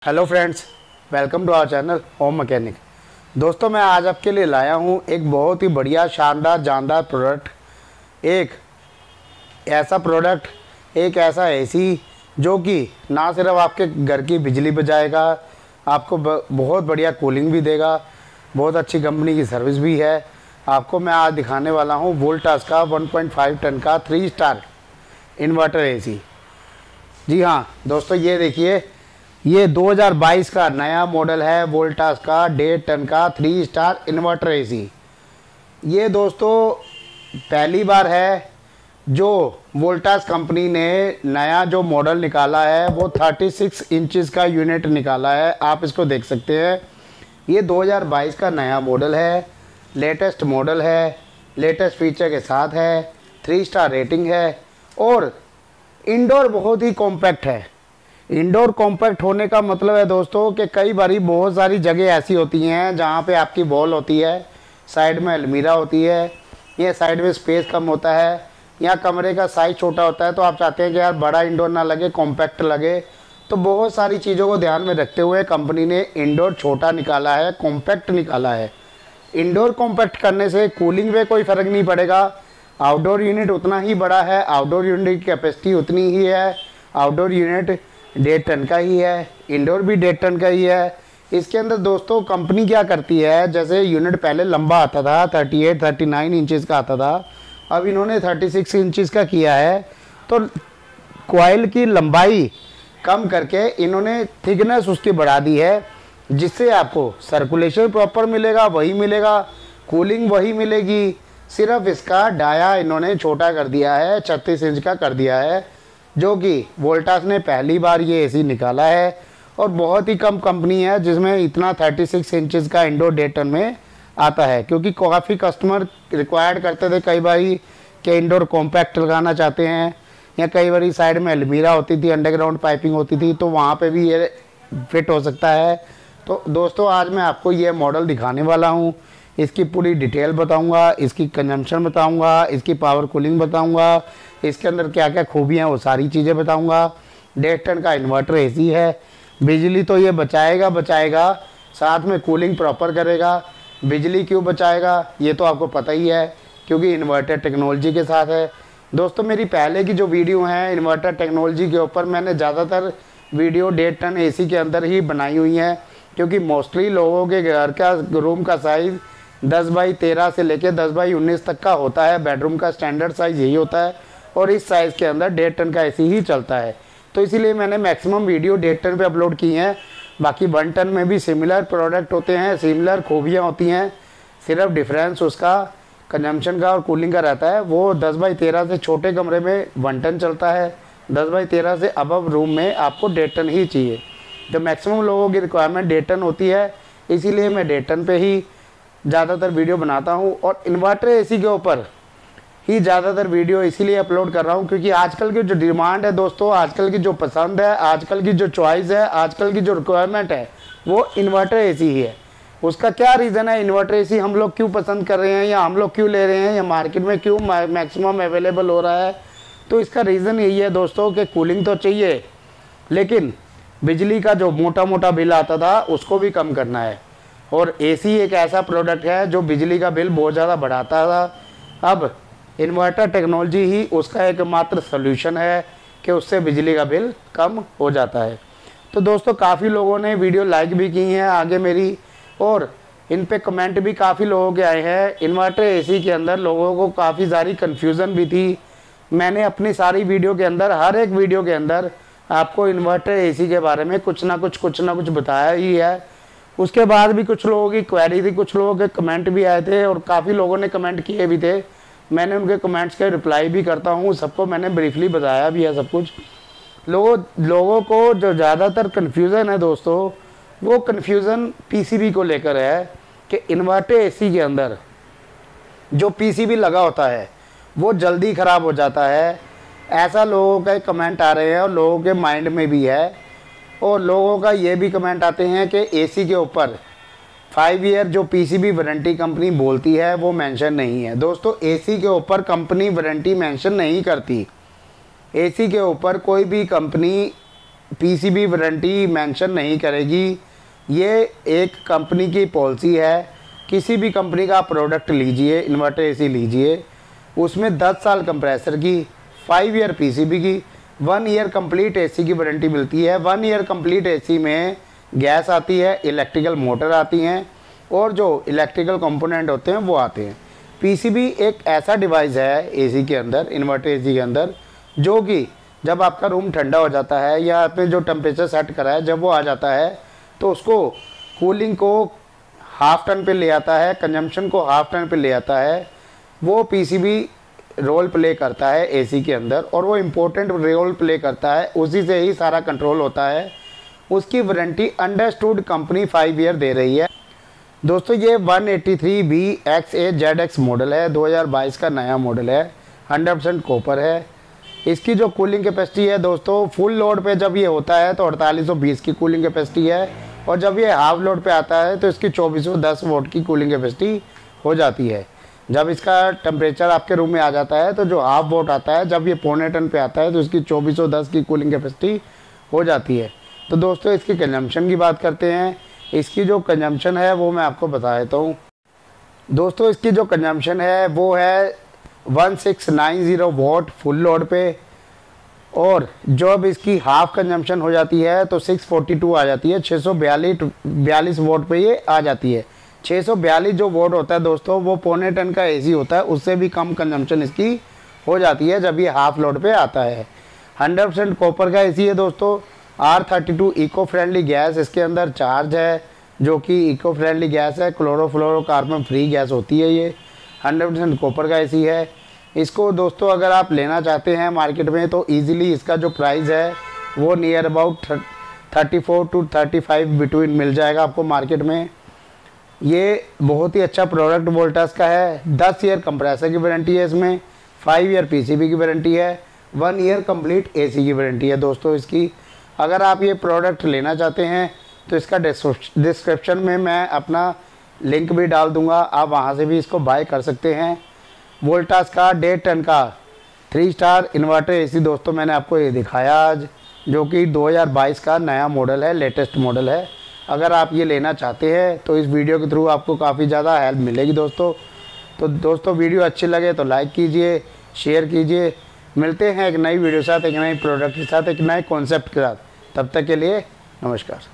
Hello friends, welcome to our channel home mechanic. दोस्तों, मैं आज आपके लिए लाया हूँ एक बहुत ही बढ़िया शानदार जानदार प्रोडक्ट। एक एक ऐसा एसी जो कि ना सिर्फ आपके घर की बिजली बचाएगा, आपको बहुत बढ़िया कूलिंग भी देगा, बहुत अच्छी कंपनी की सर्विस भी है। आपको मैं आज दिखाने वाला हूँ वोल्टास का 1.5 टन का 3 स्टार इन्वर्टर एसी। जी हाँ दोस्तों, ये देखिए, ये 2022 का नया मॉडल है वोल्टास का 1.5 टन का 3 स्टार इन्वर्टर एसी। ये दोस्तों पहली बार है जो वोल्टास कंपनी ने नया जो मॉडल निकाला है वो 36 इंचेस का यूनिट निकाला है। आप इसको देख सकते हैं। ये 2022 का नया मॉडल है, लेटेस्ट मॉडल है, लेटेस्ट फीचर के साथ है, 3 स्टार रेटिंग है और इंडोर बहुत ही कॉम्पैक्ट है। इंडोर कॉम्पैक्ट होने का मतलब है दोस्तों कि कई बारी बहुत सारी जगह ऐसी होती हैं जहाँ पे आपकी वॉल होती है, साइड में अलमीरा होती है, या साइड में स्पेस कम होता है, या कमरे का साइज छोटा होता है, तो आप चाहते हैं कि यार बड़ा इंडोर ना लगे, कॉम्पैक्ट लगे। तो बहुत सारी चीज़ों को ध्यान में रखते हुए कंपनी ने इंडोर छोटा निकाला है, कॉम्पैक्ट निकाला है। इंडोर कॉम्पैक्ट करने से कूलिंग पे कोई फ़र्क नहीं पड़ेगा। आउटडोर यूनिट उतना ही बड़ा है, आउटडोर यूनिट की कैपेसिटी उतनी ही है। आउटडोर यूनिट 1.5 टन का ही है, इंडोर भी 1.5 टन का ही है। इसके अंदर दोस्तों कंपनी क्या करती है, जैसे यूनिट पहले लंबा आता था, 38-39 इंचेस का आता था, अब इन्होंने 36 इंचेस का किया है। तो कॉइल की लंबाई कम करके इन्होंने थिकनेस उसकी बढ़ा दी है, जिससे आपको सर्कुलेशन प्रॉपर मिलेगा, वही मिलेगा, कूलिंग वही मिलेगी। सिर्फ इसका डाया इन्होंने छोटा कर दिया है, 36 इंच का कर दिया है, जो कि वोल्टास ने पहली बार ये एसी निकाला है। और बहुत ही कम कंपनी है जिसमें इतना 36 इंचेस का इंडोर 1.5 टन में आता है, क्योंकि काफ़ी कस्टमर रिक्वायर्ड करते थे कई बारी कि इंडोर कॉम्पैक्ट लगाना चाहते हैं, या कई बारी साइड में अलमीरा होती थी, अंडरग्राउंड पाइपिंग होती थी, तो वहाँ पे भी ये फिट हो सकता है। तो दोस्तों आज मैं आपको ये मॉडल दिखाने वाला हूँ, इसकी पूरी डिटेल बताऊंगा, इसकी कंजम्पशन बताऊंगा, इसकी पावर कूलिंग बताऊंगा, इसके अंदर क्या क्या खूबियाँ वो सारी चीज़ें बताऊंगा। 1.5 टन का इन्वर्टर एसी है, बिजली तो ये बचाएगा, साथ में कूलिंग प्रॉपर करेगा। बिजली क्यों बचाएगा ये तो आपको पता ही है, क्योंकि इन्वर्टर टेक्नोलॉजी के साथ है। दोस्तों मेरी पहले की जो वीडियो हैं इन्वर्टर टेक्नोलॉजी के ऊपर, मैंने ज़्यादातर वीडियो 1.5 टन एसी के अंदर ही बनाई हुई हैं, क्योंकि मोस्टली लोगों के घर का रूम का साइज़ 10x13 से लेकर 10x19 तक का होता है। बेडरूम का स्टैंडर्ड साइज़ यही होता है, और इस साइज़ के अंदर 1.5 टन का एसी ही चलता है। तो इसीलिए मैंने मैक्सिमम वीडियो 1.5 टन पे अपलोड की हैं। बाकी 1 टन में भी सिमिलर प्रोडक्ट होते हैं, सिमिलर खूबियाँ होती हैं, सिर्फ डिफरेंस उसका कंजम्पशन का और कूलिंग का रहता है। वो 10x13 से छोटे कमरे में 1 टन चलता है, 10x13 से अबव रूम में आपको 1.5 टन ही चाहिए। तो मैक्सिमम लोगों की रिक्वायरमेंट 1.5 टन होती है, इसीलिए मैं 1.5 टन पे ही ज़्यादातर वीडियो बनाता हूँ। और इन्वर्टर एसी के ऊपर ही ज़्यादातर वीडियो इसीलिए अपलोड कर रहा हूँ, क्योंकि आजकल की जो डिमांड है दोस्तों, आजकल की जो पसंद है, आजकल की जो चॉइस है, आजकल की जो रिक्वायरमेंट है, वो इन्वर्टर एसी ही है। उसका क्या रीज़न है, इन्वर्टर एसी हम लोग क्यों पसंद कर रहे हैं, या हम लोग क्यों ले रहे हैं, या मार्केट में क्यों मैक्सिमम अवेलेबल हो रहा है। तो इसका रीज़न यही है दोस्तों कि कूलिंग तो चाहिए, लेकिन बिजली का जो मोटा मोटा बिल आता था उसको भी कम करना है। और एसी एक ऐसा प्रोडक्ट है जो बिजली का बिल बहुत ज़्यादा बढ़ाता था। अब इन्वर्टर टेक्नोलॉजी ही उसका एकमात्र सॉल्यूशन है कि उससे बिजली का बिल कम हो जाता है। तो दोस्तों काफ़ी लोगों ने वीडियो लाइक भी की हैं आगे मेरी, और इन पे कमेंट भी काफ़ी लोगों के आए हैं। इन्वर्टर एसी के अंदर लोगों को काफ़ी सारी कन्फ्यूज़न भी थी। मैंने अपनी सारी वीडियो के अंदर, हर एक वीडियो के अंदर आपको इन्वर्टर एसी के बारे में कुछ ना कुछ बताया ही है। उसके बाद भी कुछ लोगों की क्वेरी थी, कुछ लोगों के कमेंट भी आए थे, और काफ़ी लोगों ने कमेंट किए भी थे। मैंने उनके कमेंट्स के रिप्लाई भी करता हूँ, सबको मैंने ब्रीफली बताया भी है सब कुछ। लोगों को जो ज़्यादातर कन्फ्यूज़न है दोस्तों, वो कन्फ्यूज़न पीसीबी को लेकर है कि इन्वर्टर एसी के अंदर जो पीसीबी लगा होता है वो जल्दी ख़राब हो जाता है। ऐसा लोगों के कमेंट आ रहे हैं, और लोगों के माइंड में भी है। और लोगों का ये भी कमेंट आते हैं कि एसी के ऊपर 5 ईयर जो पीसीबी वारंटी कंपनी बोलती है वो मेंशन नहीं है। दोस्तों एसी के ऊपर कंपनी वारंटी मेंशन नहीं करती। एसी के ऊपर कोई भी कंपनी पीसीबी वारंटी मेंशन नहीं करेगी। ये एक कंपनी की पॉलिसी है। किसी भी कंपनी का प्रोडक्ट लीजिए, इन्वर्टर एसी लीजिए, उसमें 10 साल कंप्रेसर की, 5 ईयर पीसीबी की, 1 ईयर कंप्लीट एसी की वारंटी मिलती है। 1 ईयर कंप्लीट एसी में गैस आती है, इलेक्ट्रिकल मोटर आती हैं और जो इलेक्ट्रिकल कंपोनेंट होते हैं वो आते हैं। पीसीबी एक ऐसा डिवाइस है एसी के अंदर, इन्वर्टर एसी के अंदर, जो कि जब आपका रूम ठंडा हो जाता है या आपने जो टेम्परेचर सेट करा है जब वो आ जाता है तो उसको कूलिंग को हाफ टन पे ले आता है, कंजम्पशन को हाफ टन पे ले आता है। वो पीसीबी रोल प्ले करता है एसी के अंदर और वो इम्पोर्टेंट रोल प्ले करता है, उसी से ही सारा कंट्रोल होता है। उसकी वारंटी अंडरस्टूड कंपनी 5 ईयर दे रही है। दोस्तों ये 183BXAZX मॉडल है, 2022 का नया मॉडल है, 100% कॉपर है। इसकी जो कूलिंग कैपेसिटी है दोस्तों, फुल लोड पे जब ये होता है तो 4820 की कूलिंग कैपेसिटी है और जब ये हाफ लोड पे आता है तो इसकी 2410 वोट की कूलिंग कैपेसिटी हो जाती है। जब इसका टेम्परेचर आपके रूम में आ जाता है तो जो हाफ वोट आता है, जब ये 0.25 टन पे आता है तो इसकी 2410 की कूलिंग कैपेसिटी हो जाती है। तो दोस्तों इसकी कंजम्पशन की बात करते हैं। इसकी जो कंजम्पशन है वो मैं आपको बता देता हूँ। दोस्तों इसकी जो कंजम्पशन है वो है 1690 वोट फुल लोड पे, और जब इसकी हाफ कंजम्पशन हो जाती है तो 642 आ जाती है, 642 वोट पे ये आ जाती है। 642 जो वोट होता है दोस्तों वो 0.25 टन का एसी होता है, उससे भी कम कंजम्पशन इसकी हो जाती है जब ये हाफ लोड पे आता है। 100% कॉपर का एसी है दोस्तों। R32 इको फ्रेंडली गैस इसके अंदर चार्ज है, जो कि इको फ्रेंडली गैस है, क्लोरोफ्लोरोकार्बन फ्री गैस होती है ये। 100% कॉपर का एसी है। इसको दोस्तों अगर आप लेना चाहते हैं मार्केट में तो इजीली इसका जो प्राइस है वो नियर अबाउट 34 to 35 बिटवीन मिल जाएगा आपको मार्केट में। ये बहुत ही अच्छा प्रोडक्ट वोल्टास का है। 10 ईयर कंप्रेसर की वारंटी है इसमें, 5 ईयर पीसीबी की वारंटी है, 1 ईयर कंप्लीट एसी की वारंटी है दोस्तों इसकी। अगर आप ये प्रोडक्ट लेना चाहते हैं तो इसका डिस्क्रिप्शन में मैं अपना लिंक भी डाल दूंगा, आप वहाँ से भी इसको बाय कर सकते हैं। वोल्टास का 1.5 टन का 3 स्टार इन्वर्टर एसी दोस्तों मैंने आपको ये दिखाया आज, जो कि 2022 का नया मॉडल है, लेटेस्ट मॉडल है। अगर आप ये लेना चाहते हैं तो इस वीडियो के थ्रू आपको काफ़ी ज़्यादा हेल्प मिलेगी दोस्तों। तो दोस्तों वीडियो अच्छी लगे तो लाइक कीजिए, शेयर कीजिए। मिलते हैं एक नई वीडियो के साथ, एक नई प्रोडक्ट के साथ, एक नए कॉन्सेप्ट के साथ। तब तक के लिए नमस्कार।